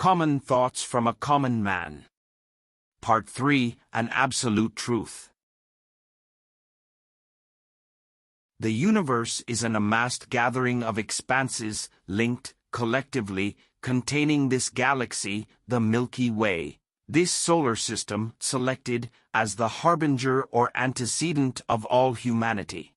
Common Thoughts from a Common Man. Part 3, An Absolute Truth. The universe is an amassed gathering of expanses, linked, collectively, containing this galaxy, the Milky Way, this solar system, selected as the harbinger or antecedent of all humanity.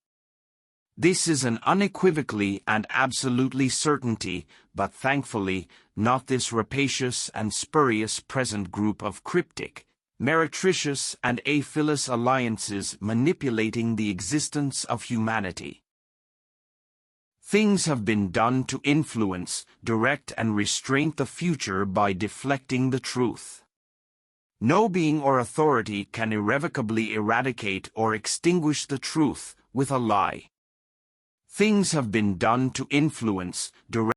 This is an unequivocally and absolutely certainty, but thankfully, not this rapacious and spurious present group of cryptic, meretricious and aphilous alliances manipulating the existence of humanity. Things have been done to influence, direct and restrain the future by deflecting the truth. No being or authority can irrevocably eradicate or extinguish the truth with a lie. Things have been done to influence, direct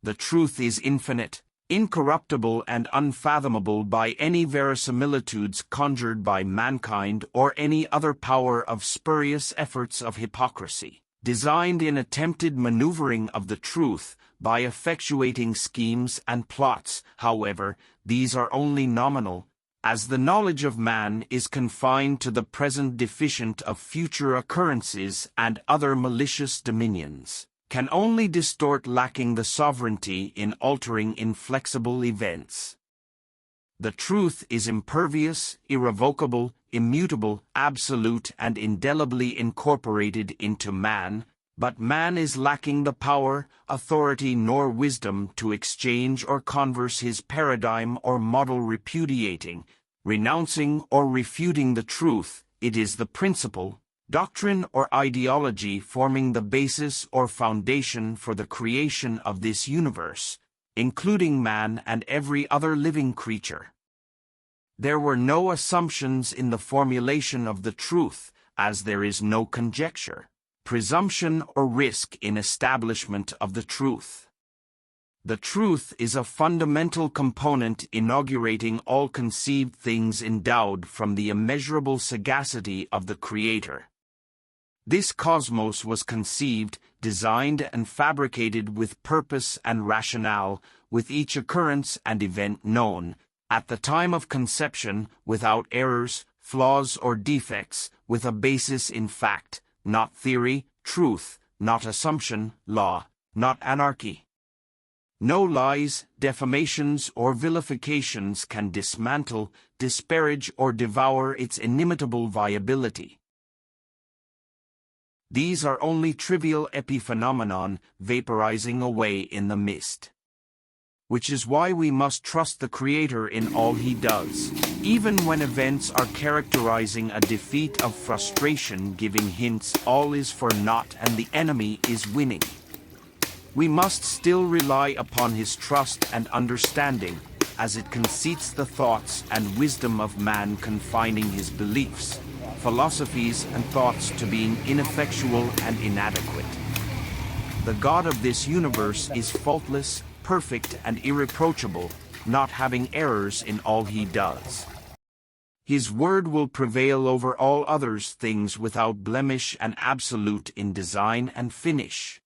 the truth is infinite, incorruptible and unfathomable by any verisimilitudes conjured by mankind or any other power of spurious efforts of hypocrisy, designed in attempted maneuvering of the truth, by effectuating schemes and plots. However, these are only nominal, as the knowledge of man is confined to the present deficient of future occurrences and other malicious dominions, can only distort lacking the sovereignty in altering inflexible events. The truth is impervious, irrevocable, immutable, absolute and indelibly incorporated into man, but man is lacking the power, authority nor wisdom to exchange or converse his paradigm or model repudiating, renouncing or refuting the truth. It is the principle, doctrine or ideology forming the basis or foundation for the creation of this universe, including man and every other living creature. There were no assumptions in the formulation of the truth, as there is no conjecture, presumption or risk in establishment of the truth. The truth is a fundamental component inaugurating all conceived things endowed from the immeasurable sagacity of the Creator. This cosmos was conceived, designed and fabricated with purpose and rationale, with each occurrence and event known, at the time of conception, without errors, flaws or defects, with a basis in fact, not theory, truth, not assumption, law, not anarchy. No lies, defamations or vilifications can dismantle, disparage or devour its inimitable viability. These are only trivial epiphenomenon vaporizing away in the mist. Which is why we must trust the Creator in all He does, even when events are characterizing a defeat of frustration, giving hints all is for naught and the enemy is winning. We must still rely upon His trust and understanding, as it conceits the thoughts and wisdom of man, confining his beliefs, philosophies and thoughts to being ineffectual and inadequate. The God of this universe is faultless, perfect and irreproachable, not having errors in all He does. His word will prevail over all others things without blemish and absolute in design and finish.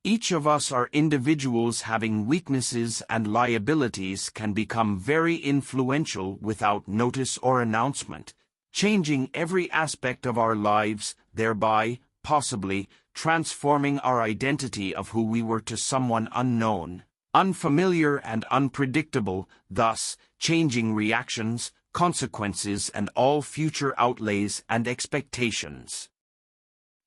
Each of us are individuals having weaknesses and liabilities, can become very influential without notice or announcement, changing every aspect of our lives, thereby, possibly, transforming our identity of who we were to someone unknown, unfamiliar and unpredictable, thus changing reactions, consequences and all future outlays and expectations.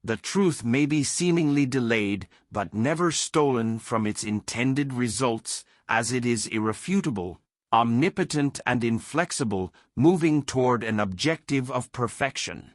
The truth may be seemingly delayed, but never stolen from its intended results, as it is irrefutable, omnipotent and inflexible, moving toward an objective of perfection.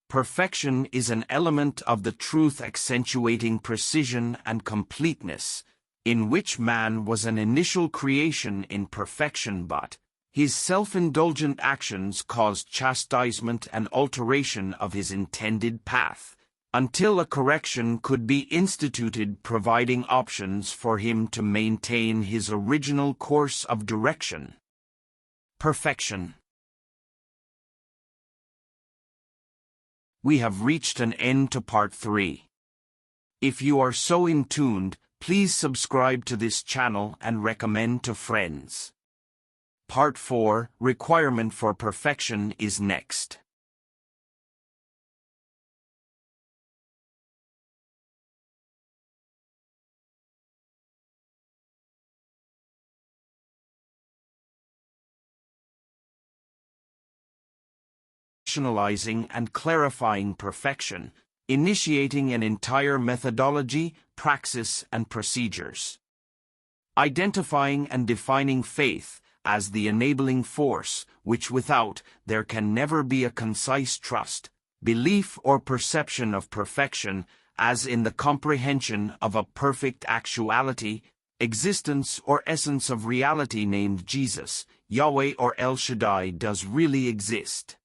Perfection is an element of the truth accentuating precision and completeness, in which man was an initial creation in perfection, but his self-indulgent actions caused chastisement and alteration of his intended path, until a correction could be instituted, providing options for him to maintain his original course of direction. Perfection. We have reached an end to part 3. If you are so in tuned, please subscribe to this channel and recommend to friends. Part 4, Requirement for Perfection, is next. Rationalizing and clarifying perfection, initiating an entire methodology, praxis, and procedures. Identifying and defining faith as the enabling force, which without there can never be a concise trust, belief or perception of perfection, as in the comprehension of a perfect actuality, existence or essence of reality named Jesus, Yahweh or El Shaddai does really exist.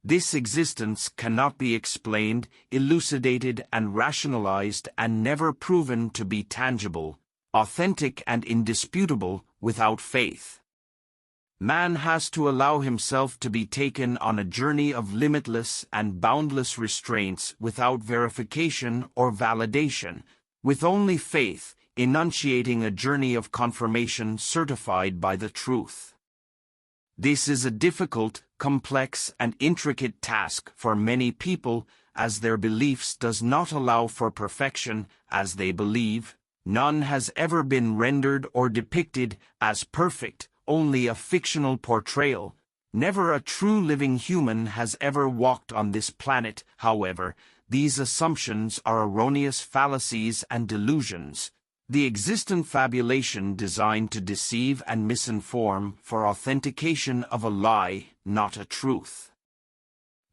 This existence cannot be explained, elucidated and rationalized and never proven to be tangible, authentic and indisputable without faith. Man has to allow himself to be taken on a journey of limitless and boundless restraints without verification or validation, with only faith, enunciating a journey of confirmation certified by the truth. This is a difficult, complex and intricate task for many people, as their beliefs does not allow for perfection, as they believe. None has ever been rendered or depicted as perfect, only a fictional portrayal. Never a true living human has ever walked on this planet. However, these assumptions are erroneous fallacies and delusions, the existent fabulation designed to deceive and misinform for authentication of a lie, not a truth.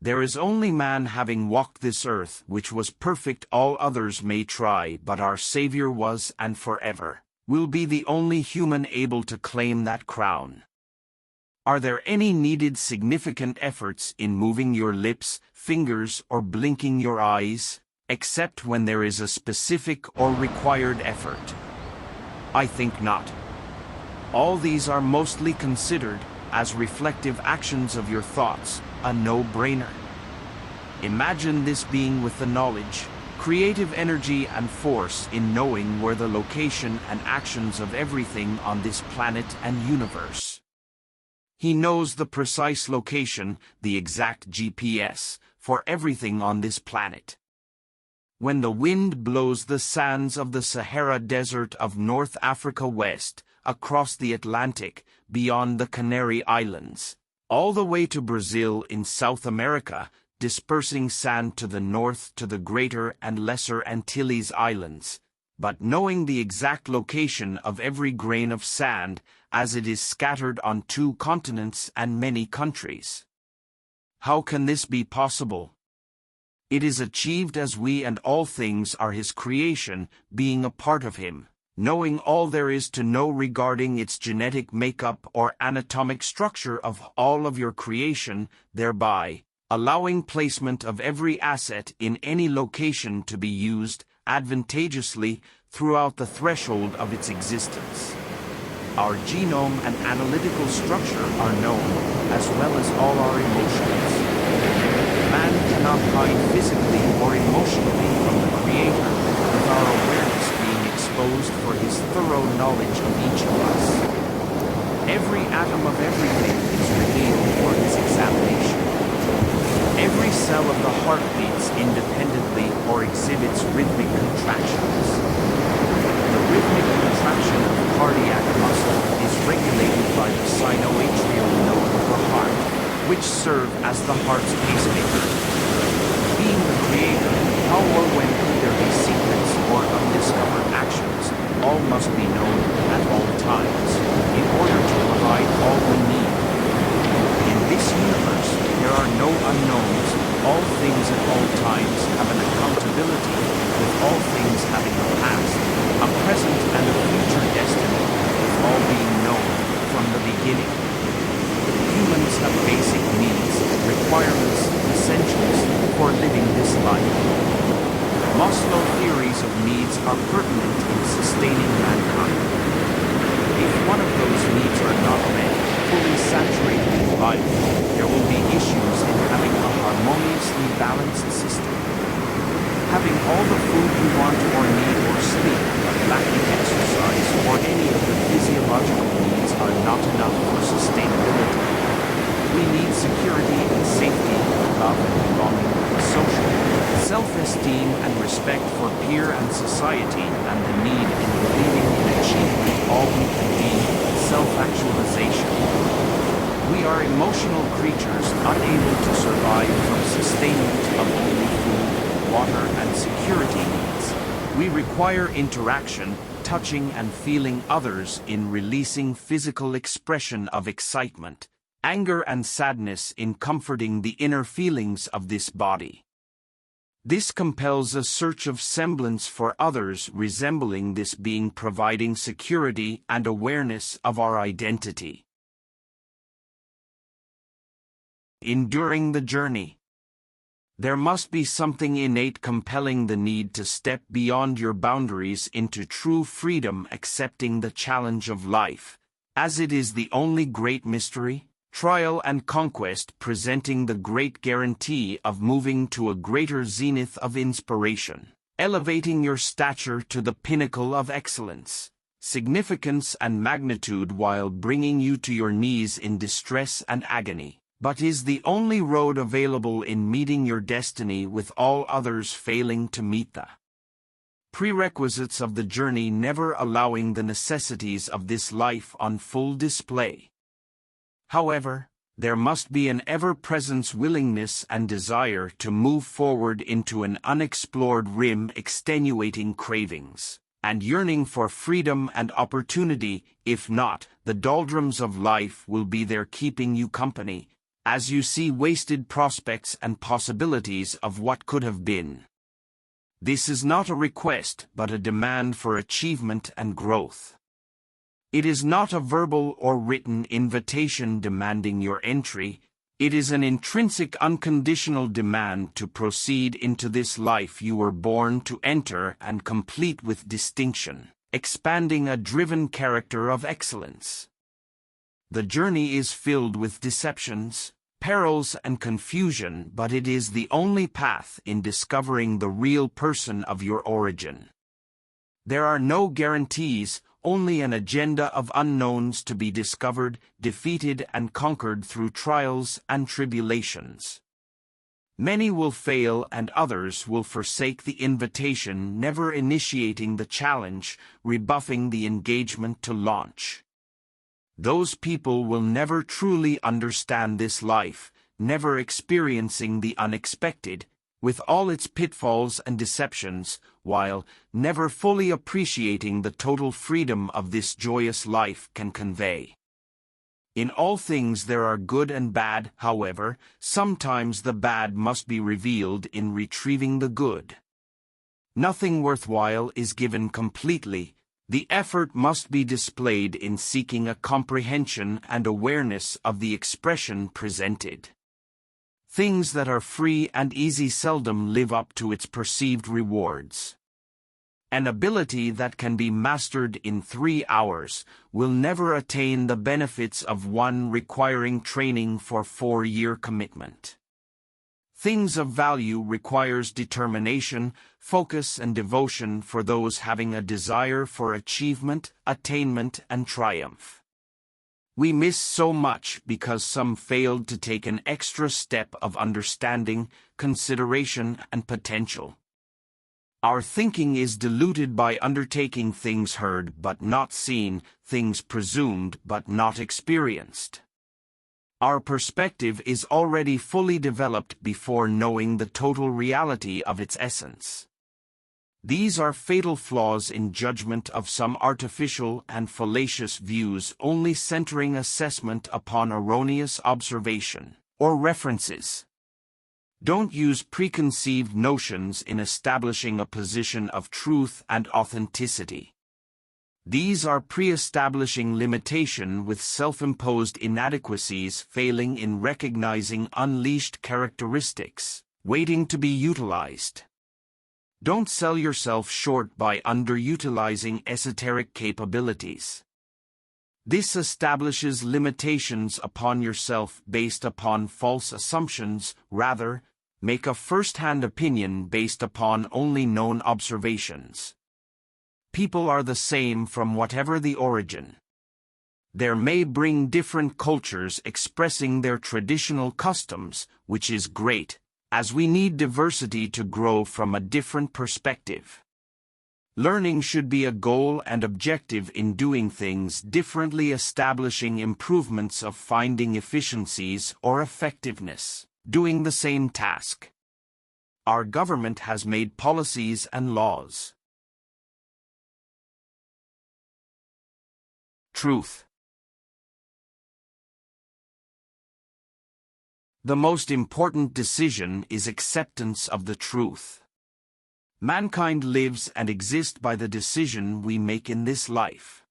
There is only man having walked this earth which was perfect. All others may try, but our Savior was and forever will be the only human able to claim that crown. Are there any needed significant efforts in moving your lips, fingers, or blinking your eyes, except when there is a specific or required effort? I think not. All these are mostly considered as reflective actions of your thoughts, a no-brainer. Imagine this being with the knowledge, creative energy and force in knowing where the location and actions of everything on this planet and universe. He knows the precise location, the exact GPS, for everything on this planet. When the wind blows the sands of the Sahara Desert of North Africa west, across the Atlantic, beyond the Canary Islands, all the way to Brazil in South America, dispersing sand to the north to the Greater and Lesser Antilles Islands, but knowing the exact location of every grain of sand as it is scattered on 2 continents and many countries. How can this be possible? It is achieved as we and all things are His creation, being a part of Him, knowing all there is to know regarding its genetic makeup or anatomic structure of all of your creation, thereby allowing placement of every asset in any location to be used advantageously throughout the threshold of its existence. Our genome and analytical structure are known, as well as all our emotions. Man cannot hide physically or emotionally from the Creator, with our awareness being exposed for His thorough knowledge of each of us. Every atom of everything is revealed for His examination. Every cell of the heart beats independently or exhibits rhythmic contractions. The rhythmic contraction of cardiac muscle is regulated by the sinoatrial node of the heart, which serve as the heart's pacemaker. Being the Creator, how or when could there be secrets or undiscovered actions? All must be known at all times, in order to provide all we need. In this universe, there are no unknowns. All things at all times have an accountability, with all things having a past, a present and a future destiny, with all being known from the beginning. Humans have basic needs, requirements, essentials for living this life. Maslow theories of needs are pertinent in sustaining mankind. If one of those needs are not met, fully saturated in life, there will be issues in having a harmoniously balanced security and safety, love and belonging, social, self-esteem and respect for peer and society, and the need in believing in achievement all we can be, self-actualization. We are emotional creatures unable to survive from sustainment of only food, water and security needs. We require interaction, touching and feeling others in releasing physical expression of excitement, anger and sadness in comforting the inner feelings of this body. This compels a search of semblance for others resembling this being, providing security and awareness of our identity. Enduring the journey. There must be something innate compelling the need to step beyond your boundaries into true freedom, accepting the challenge of life, as it is the only great mystery, trial and conquest, presenting the great guarantee of moving to a greater zenith of inspiration, elevating your stature to the pinnacle of excellence, significance and magnitude while bringing you to your knees in distress and agony, but is the only road available in meeting your destiny, with all others failing to meet the prerequisites of the journey, never allowing the necessities of this life on full display. However, there must be an ever-present willingness and desire to move forward into an unexplored rim, extenuating cravings and yearning for freedom and opportunity. If not, the doldrums of life will be there keeping you company, as you see wasted prospects and possibilities of what could have been. This is not a request, but a demand for achievement and growth. It is not a verbal or written invitation demanding your entry. It is an intrinsic, unconditional demand to proceed into this life you were born to enter and complete with distinction, expanding a driven character of excellence. The journey is filled with deceptions, perils and confusion, but it is the only path in discovering the real person of your origin. There are no guarantees, only an agenda of unknowns to be discovered, defeated and conquered through trials and tribulations. Many will fail and others will forsake the invitation, never initiating the challenge, rebuffing the engagement to launch. Those people will never truly understand this life, never experiencing the unexpected, with all its pitfalls and deceptions, while never fully appreciating the total freedom of this joyous life can convey. In all things there are good and bad, however, sometimes the bad must be revealed in retrieving the good. Nothing worthwhile is given completely. The effort must be displayed in seeking a comprehension and awareness of the expression presented. Things that are free and easy seldom live up to its perceived rewards. An ability that can be mastered in 3 hours will never attain the benefits of one requiring training for 4-year commitment. Things of value requires determination, focus and devotion for those having a desire for achievement, attainment and triumph. We miss so much because some failed to take an extra step of understanding, consideration and potential. Our thinking is diluted by undertaking things heard but not seen, things presumed but not experienced. Our perspective is already fully developed before knowing the total reality of its essence. These are fatal flaws in judgment of some artificial and fallacious views, only centering assessment upon erroneous observation or references. Don't use preconceived notions in establishing a position of truth and authenticity. These are pre-establishing limitation with self-imposed inadequacies, failing in recognizing unleashed characteristics, waiting to be utilized. Don't sell yourself short by underutilizing esoteric capabilities. This establishes limitations upon yourself based upon false assumptions. Rather, make a first-hand opinion based upon only known observations. People are the same from whatever the origin. There may bring different cultures expressing their traditional customs, which is great, as we need diversity to grow from a different perspective. Learning should be a goal and objective in doing things differently, establishing improvements of finding efficiencies or effectiveness, doing the same task. Our government has made policies and laws. Truth. The most important decision is acceptance of the truth. Mankind lives and exists by the decision we make in this life.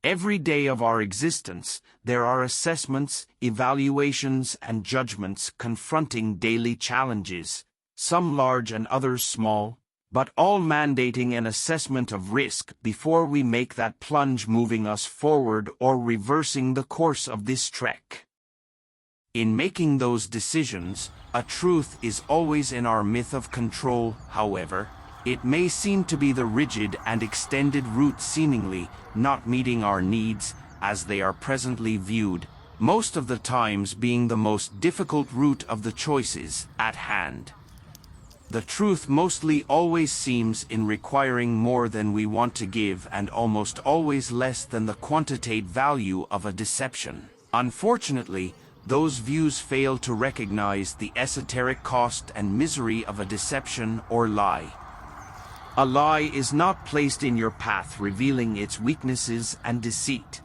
Every day of our existence, there are assessments, evaluations, and judgments confronting daily challenges, some large and others small, but all mandating an assessment of risk before we make that plunge, moving us forward or reversing the course of this trek. In making those decisions, a truth is always in our myth of control. However, it may seem to be the rigid and extended route, seemingly not meeting our needs as they are presently viewed, most of the times being the most difficult route of the choices at hand. The truth mostly always seems in requiring more than we want to give, and almost always less than the quantitative value of a deception. Unfortunately, those views fail to recognize the esoteric cost and misery of a deception or lie. A lie is not placed in your path revealing its weaknesses and deceit.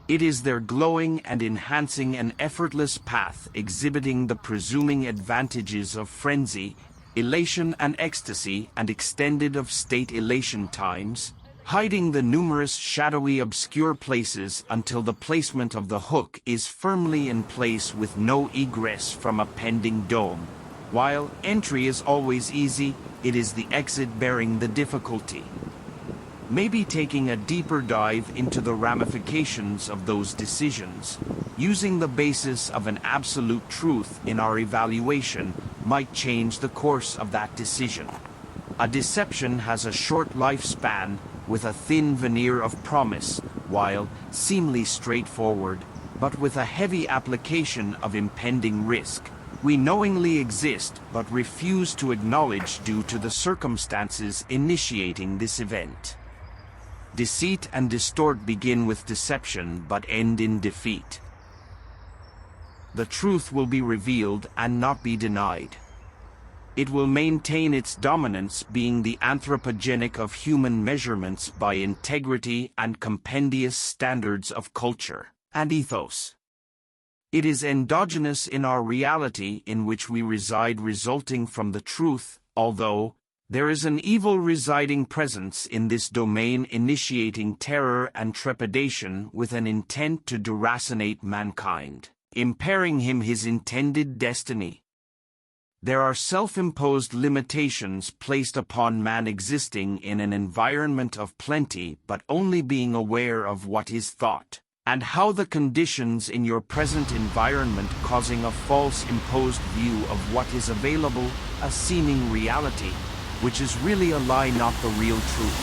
It is there glowing and enhancing an effortless path, exhibiting the presuming advantages of frenzy, elation and ecstasy, and extended of state elation times, hiding the numerous shadowy obscure places until the placement of the hook is firmly in place with no egress from a pending dome. While entry is always easy, it is the exit bearing the difficulty. Maybe taking a deeper dive into the ramifications of those decisions, using the basis of an absolute truth in our evaluation, might change the course of that decision. A deception has a short lifespan with a thin veneer of promise, while seemingly straightforward, but with a heavy application of impending risk. We knowingly exist but refuse to acknowledge due to the circumstances initiating this event. Deceit and distort begin with deception but end in defeat. The truth will be revealed and not be denied. It will maintain its dominance, being the anthropogenic of human measurements by integrity and compendious standards of culture and ethos. It is endogenous in our reality in which we reside, resulting from the truth, although there is an evil residing presence in this domain, initiating terror and trepidation with an intent to deracinate mankind, impairing him his intended destiny. There are self-imposed limitations placed upon man existing in an environment of plenty but only being aware of what is thought, and how the conditions in your present environment causing a false imposed view of what is available, a seeming reality, which is really a lie, not the real truth.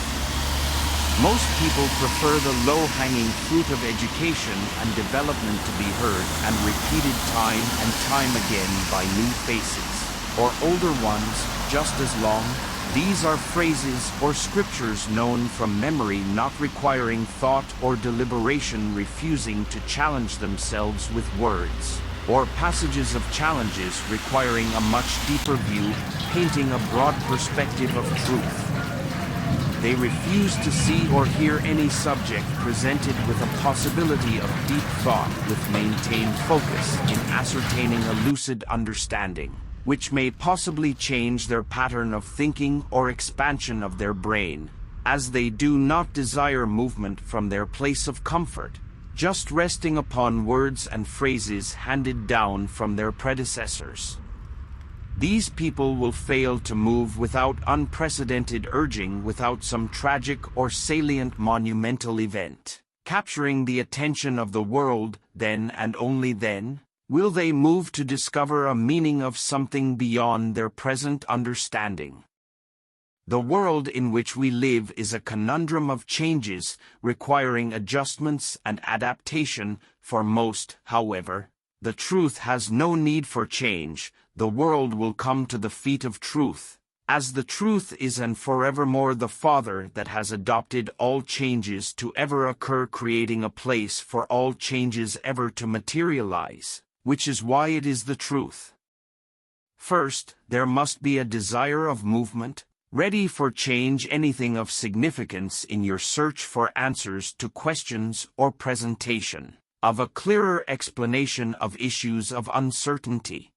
Most people prefer the low-hanging fruit of education and development to be heard and repeated time and time again by new faces, or older ones, just as long. These are phrases or scriptures known from memory, not requiring thought or deliberation, refusing to challenge themselves with words, or passages of challenges requiring a much deeper view, painting a broad perspective of truth. They refuse to see or hear any subject presented with a possibility of deep thought, with maintained focus in ascertaining a lucid understanding, which may possibly change their pattern of thinking or expansion of their brain, as they do not desire movement from their place of comfort, just resting upon words and phrases handed down from their predecessors. These people will fail to move without unprecedented urging, without some tragic or salient monumental event, capturing the attention of the world. Then and only then will they move to discover a meaning of something beyond their present understanding. The world in which we live is a conundrum of changes, requiring adjustments and adaptation. For most, however, the truth has no need for change. The world will come to the feet of truth, as the truth is and forevermore the Father that has adopted all changes to ever occur, creating a place for all changes ever to materialize, which is why it is the truth. First, there must be a desire of movement, ready for change, anything of significance in your search for answers to questions or presentation of a clearer explanation of issues of uncertainty.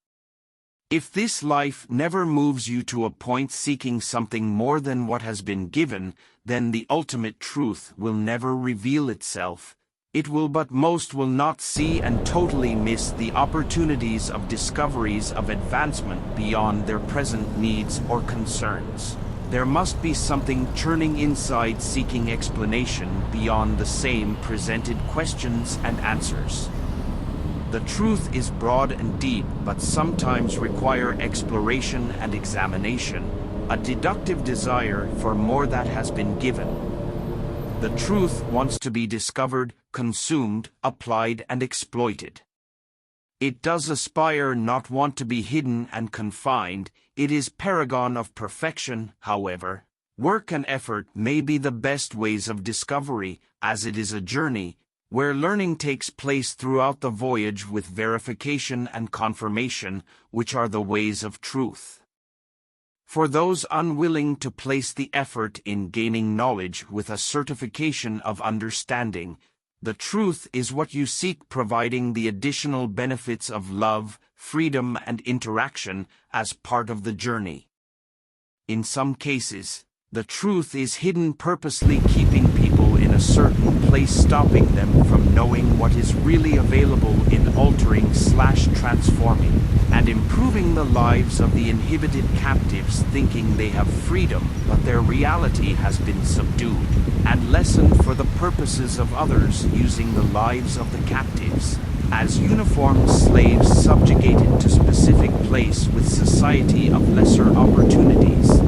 If this life never moves you to a point seeking something more than what has been given, then the ultimate truth will never reveal itself. It will, but most will not see and totally miss the opportunities of discoveries of advancement beyond their present needs or concerns. There must be something churning inside, seeking explanation beyond the same presented questions and answers. The truth is broad and deep, but sometimes require exploration and examination, a deductive desire for more that has been given. The truth wants to be discovered, consumed, applied, and exploited. It does aspire, not want to be hidden and confined. It is paragon of perfection, however. Work and effort may be the best ways of discovery, as it is a journey, where learning takes place throughout the voyage with verification and confirmation, which are the ways of truth. For those unwilling to place the effort in gaining knowledge with a certification of understanding, the truth is what you seek, providing the additional benefits of love, freedom, and interaction as part of the journey. In some cases, the truth is hidden, purposely keeping people in a certain place, stopping them from knowing what is really available in altering/transforming and improving the lives of the inhibited captives, thinking they have freedom, but their reality has been subdued and lessened for the purposes of others, using the lives of the captives as uniformed slaves subjugated to specific place with society of lesser opportunities.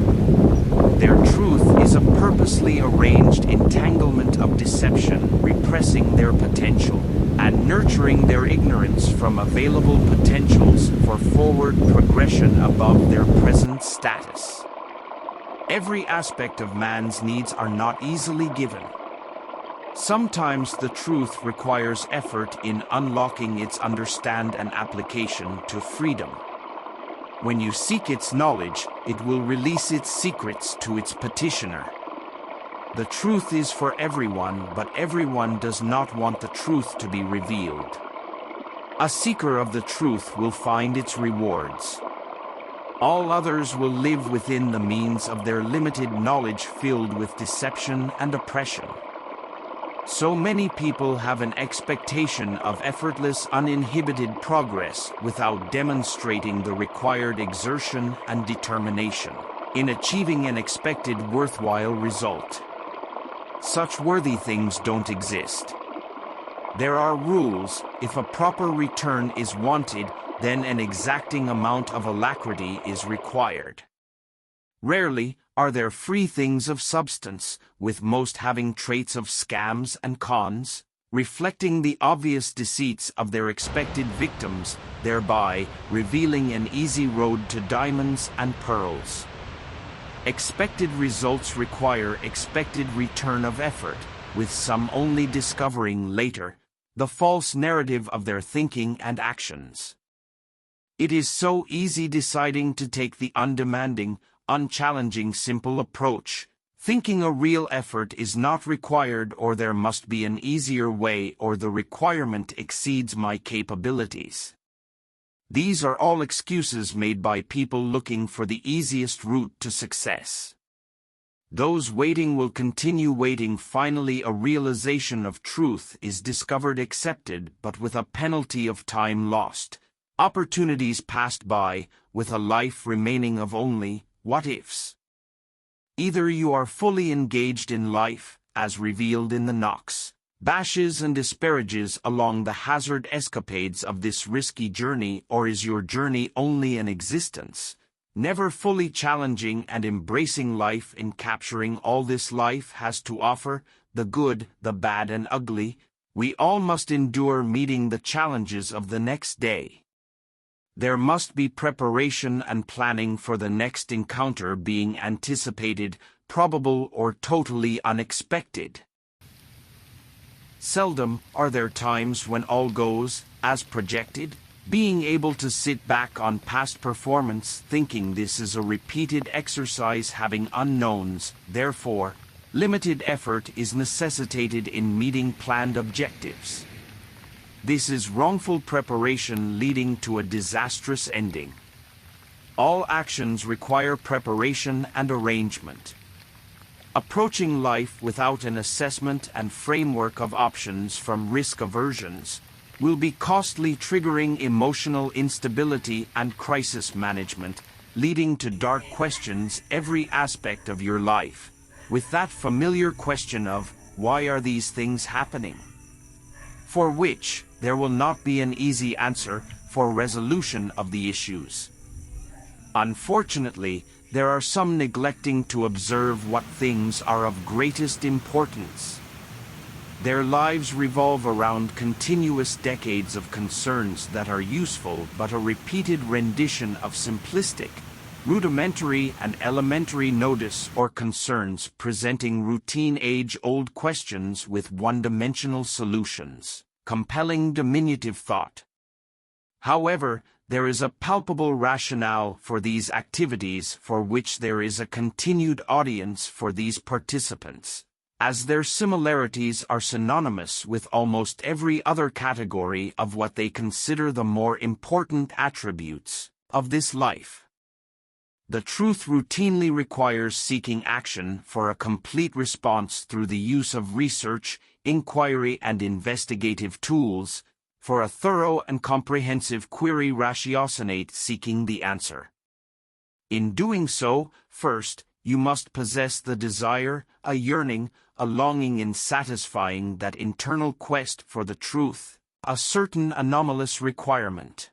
Their truth is a purposely arranged entanglement of deception, repressing their potential and nurturing their ignorance from available potentials for forward progression above their present status. Every aspect of man's needs are not easily given. Sometimes the truth requires effort in unlocking its understand and application to freedom. When you seek its knowledge, it will release its secrets to its petitioner. The truth is for everyone, but everyone does not want the truth to be revealed. A seeker of the truth will find its rewards. All others will live within the means of their limited knowledge, filled with deception and oppression. So many people have an expectation of effortless, uninhibited progress without demonstrating the required exertion and determination in achieving an expected worthwhile result. Such worthy things don't exist. There are rules. If a proper return is wanted, then an exacting amount of alacrity is required. Rarely are there free things of substance, with most having traits of scams and cons, reflecting the obvious deceits of their expected victims, thereby revealing an easy road to diamonds and pearls. Expected results require expected return of effort, with some only discovering later the false narrative of their thinking and actions. It is so easy deciding to take the undemanding, unchallenging, simple approach, thinking a real effort is not required, or there must be an easier way, or the requirement exceeds my capabilities. These are all excuses made by people looking for the easiest route to success. Those waiting will continue waiting. Finally, a realization of truth is discovered, accepted, but with a penalty of time lost, opportunities passed by, with a life remaining of only what-ifs. Either you are fully engaged in life, as revealed in the knocks, bashes and disparages along the hazard escapades of this risky journey, or is your journey only an existence, never fully challenging and embracing life in capturing all this life has to offer, the good, the bad and ugly. We all must endure meeting the challenges of the next day. There must be preparation and planning for the next encounter being anticipated, probable or totally unexpected. Seldom are there times when all goes as projected. Being able to sit back on past performance thinking this is a repeated exercise having unknowns, therefore, limited effort is necessitated in meeting planned objectives. This is wrongful preparation leading to a disastrous ending. All actions require preparation and arrangement. Approaching life without an assessment and framework of options from risk aversions will be costly, triggering emotional instability and crisis management, leading to dark questions every aspect of your life, with that familiar question of, why are these things happening? For which there will not be an easy answer for resolution of the issues. Unfortunately, there are some neglecting to observe what things are of greatest importance. Their lives revolve around continuous decades of concerns that are useful but a repeated rendition of simplistic, rudimentary and elementary notice or concerns presenting routine age-old questions with one-dimensional solutions, compelling diminutive thought. However, there is a palpable rationale for these activities for which there is a continued audience for these participants, as their similarities are synonymous with almost every other category of what they consider the more important attributes of this life. The truth routinely requires seeking action for a complete response through the use of research, inquiry and investigative tools, for a thorough and comprehensive query ratiocinate seeking the answer. In doing so, first, you must possess the desire, a yearning, a longing in satisfying that internal quest for the truth, a certain anomalous requirement.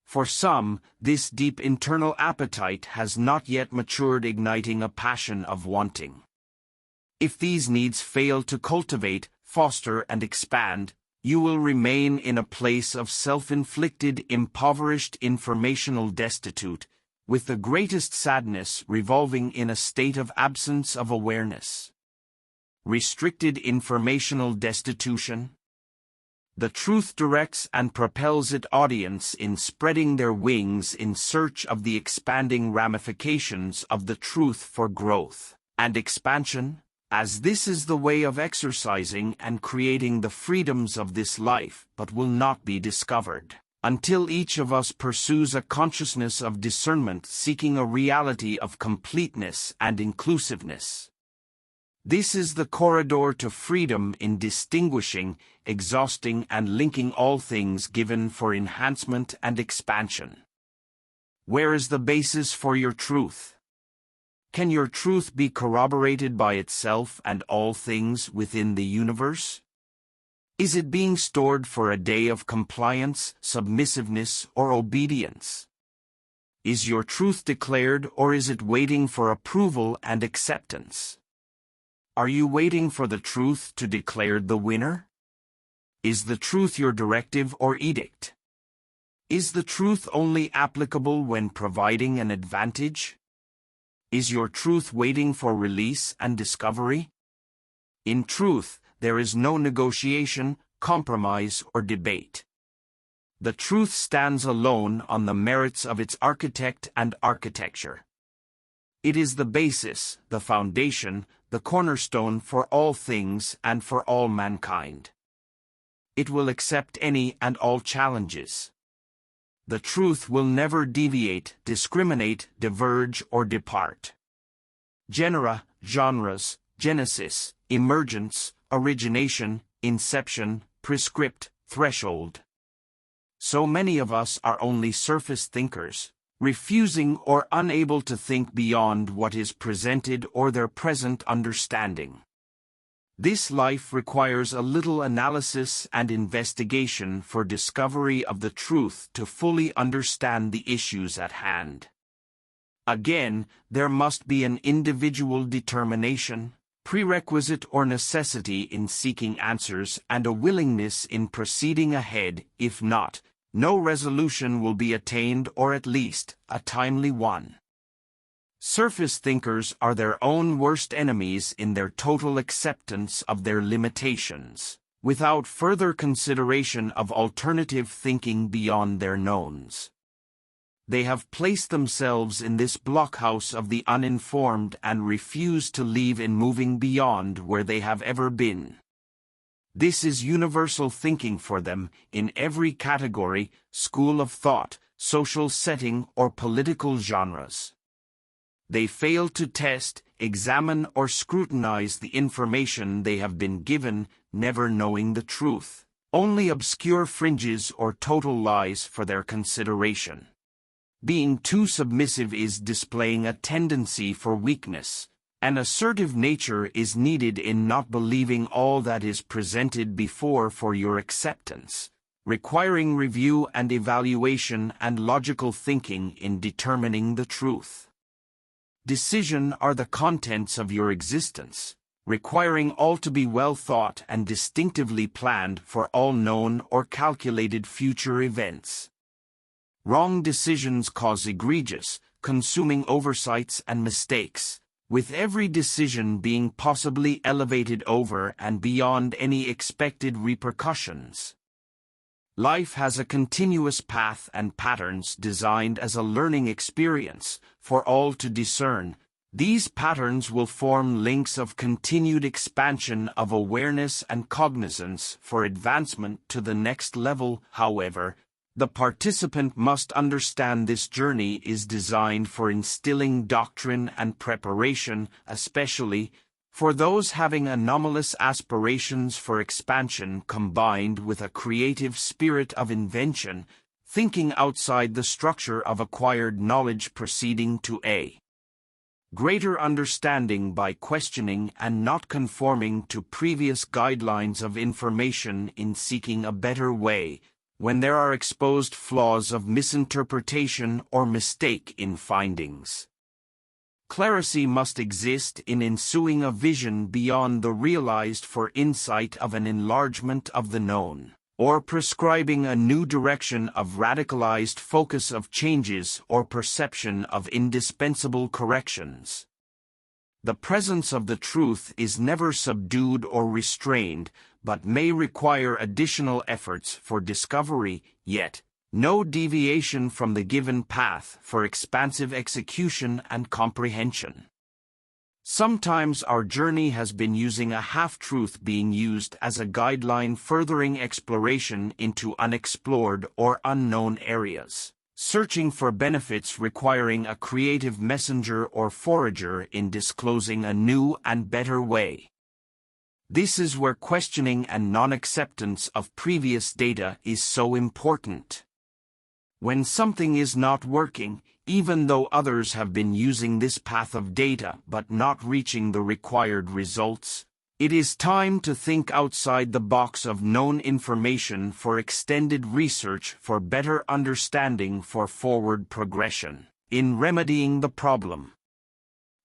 For some, this deep internal appetite has not yet matured, igniting a passion of wanting. If these needs fail to cultivate, foster and expand, you will remain in a place of self-inflicted, impoverished, informational destitute, with the greatest sadness revolving in a state of absence of awareness. Restricted informational destitution. The truth directs and propels its audience in spreading their wings in search of the expanding ramifications of the truth for growth and expansion, as this is the way of exercising and creating the freedoms of this life, but will not be discovered until each of us pursues a consciousness of discernment, seeking a reality of completeness and inclusiveness. This is the corridor to freedom in distinguishing, exhausting and linking all things given for enhancement and expansion. Where is the basis for your truth? Can your truth be corroborated by itself and all things within the universe? Is it being stored for a day of compliance, submissiveness, or obedience? Is your truth declared, or is it waiting for approval and acceptance? Are you waiting for the truth to declare the winner? Is the truth your directive or edict? Is the truth only applicable when providing an advantage? Is your truth waiting for release and discovery? In truth, there is no negotiation, compromise, or debate. The truth stands alone on the merits of its architect and architecture. It is the basis, the foundation, the cornerstone for all things and for all mankind. It will accept any and all challenges. The truth will never deviate, discriminate, diverge, or depart. Genres, genesis, emergence, origination, inception, prescript, threshold. So many of us are only surface thinkers, refusing or unable to think beyond what is presented or their present understanding. This life requires a little analysis and investigation for discovery of the truth to fully understand the issues at hand. Again, there must be an individual determination, prerequisite or necessity in seeking answers, and a willingness in proceeding ahead. If not, no resolution will be attained, or at least a timely one. Surface thinkers are their own worst enemies in their total acceptance of their limitations, without further consideration of alternative thinking beyond their knowns. They have placed themselves in this blockhouse of the uninformed and refuse to leave in moving beyond where they have ever been. This is universal thinking for them, in every category, school of thought, social setting, or political genres. They fail to test, examine, or scrutinize the information they have been given, never knowing the truth, only obscure fringes or total lies for their consideration. Being too submissive is displaying a tendency for weakness. An assertive nature is needed in not believing all that is presented before for your acceptance, requiring review and evaluation and logical thinking in determining the truth. Decision are the contents of your existence, requiring all to be well thought and distinctively planned for all known or calculated future events. Wrong decisions cause egregious, consuming oversights and mistakes, with every decision being possibly elevated over and beyond any expected repercussions. Life has a continuous path and patterns designed as a learning experience for all to discern. These patterns will form links of continued expansion of awareness and cognizance for advancement to the next level. However, the participant must understand this journey is designed for instilling doctrine and preparation, especially for those having anomalous aspirations for expansion combined with a creative spirit of invention, thinking outside the structure of acquired knowledge, proceeding to a greater understanding by questioning and not conforming to previous guidelines of information in seeking a better way, when there are exposed flaws of misinterpretation or mistake in findings. Clarity must exist in ensuing a vision beyond the realized for insight of an enlargement of the known, or prescribing a new direction of radicalized focus of changes or perception of indispensable corrections. The presence of the truth is never subdued or restrained, but may require additional efforts for discovery, yet no deviation from the given path for expansive execution and comprehension. Sometimes our journey has been using a half-truth being used as a guideline, furthering exploration into unexplored or unknown areas, searching for benefits, requiring a creative messenger or forager in disclosing a new and better way. This is where questioning and non-acceptance of previous data is so important. When something is not working, even though others have been using this path of data but not reaching the required results, it is time to think outside the box of known information for extended research, for better understanding, for forward progression in remedying the problem.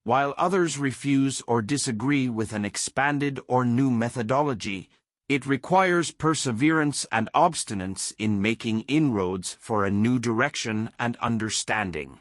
While others refuse or disagree with an expanded or new methodology, it requires perseverance and obstinance in making inroads for a new direction and understanding.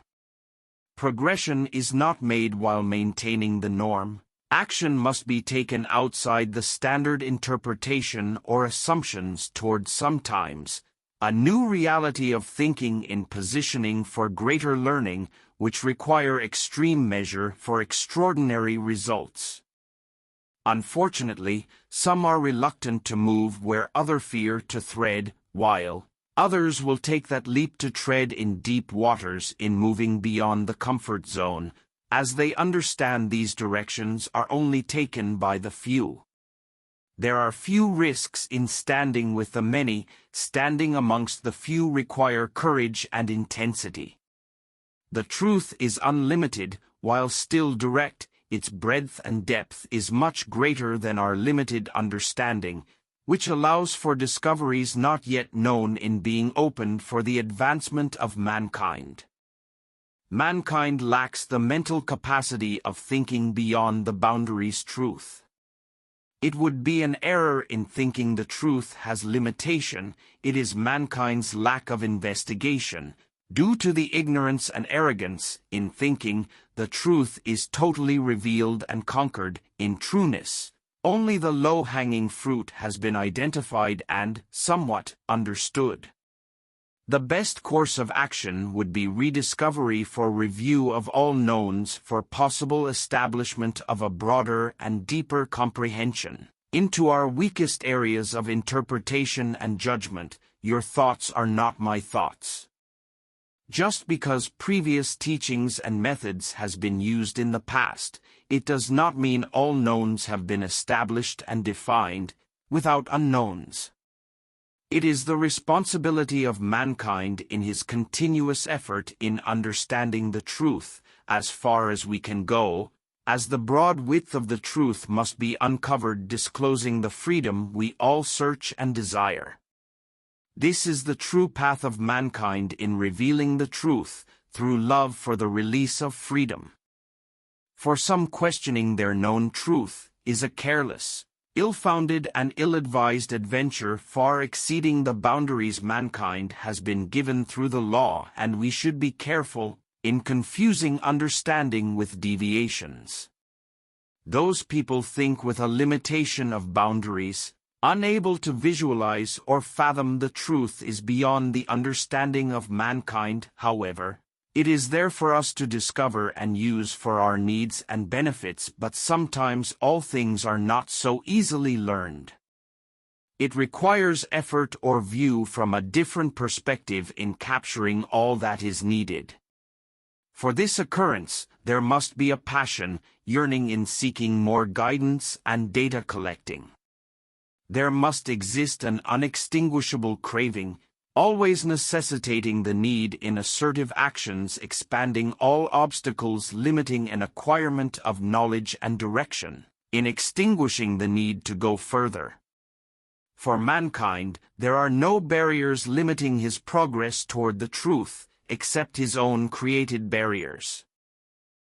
Progression is not made while maintaining the norm. Action must be taken outside the standard interpretation or assumptions toward sometimes a new reality of thinking in positioning for greater learning, which require extreme measure for extraordinary results. Unfortunately, some are reluctant to move where others fear to tread, while others will take that leap to tread in deep waters in moving beyond the comfort zone, as they understand these directions are only taken by the few. There are few risks in standing with the many. Standing amongst the few require courage and intensity. The truth is unlimited, while still direct. Its breadth and depth is much greater than our limited understanding, which allows for discoveries not yet known in being opened for the advancement of mankind. Mankind lacks the mental capacity of thinking beyond the boundaries truth. It would be an error in thinking the truth has limitation. It is mankind's lack of investigation, due to the ignorance and arrogance, in thinking the truth is totally revealed and conquered. In trueness, only the low-hanging fruit has been identified and, somewhat, understood. The best course of action would be rediscovery for review of all knowns for possible establishment of a broader and deeper comprehension. Into our weakest areas of interpretation and judgment, your thoughts are not my thoughts. Just because previous teachings and methods has been used in the past, it does not mean all knowns have been established and defined, without unknowns. It is the responsibility of mankind in his continuous effort in understanding the truth, as far as we can go, as the broad width of the truth must be uncovered, disclosing the freedom we all search and desire. This is the true path of mankind in revealing the truth, through love for the release of freedom. For some, questioning their known truth is a careless, ill-founded and ill-advised adventure far exceeding the boundaries mankind has been given through the law, and we should be careful in confusing understanding with deviations. Those people think with a limitation of boundaries, unable to visualize or fathom the truth is beyond the understanding of mankind. However, it is there for us to discover and use for our needs and benefits, but sometimes all things are not so easily learned. It requires effort or view from a different perspective in capturing all that is needed. For this occurrence, there must be a passion, yearning in seeking more guidance and data collecting. There must exist an unextinguishable craving, always necessitating the need in assertive actions, expanding all obstacles, limiting an acquirement of knowledge and direction, in extinguishing the need to go further. For mankind, there are no barriers limiting his progress toward the truth, except his own created barriers.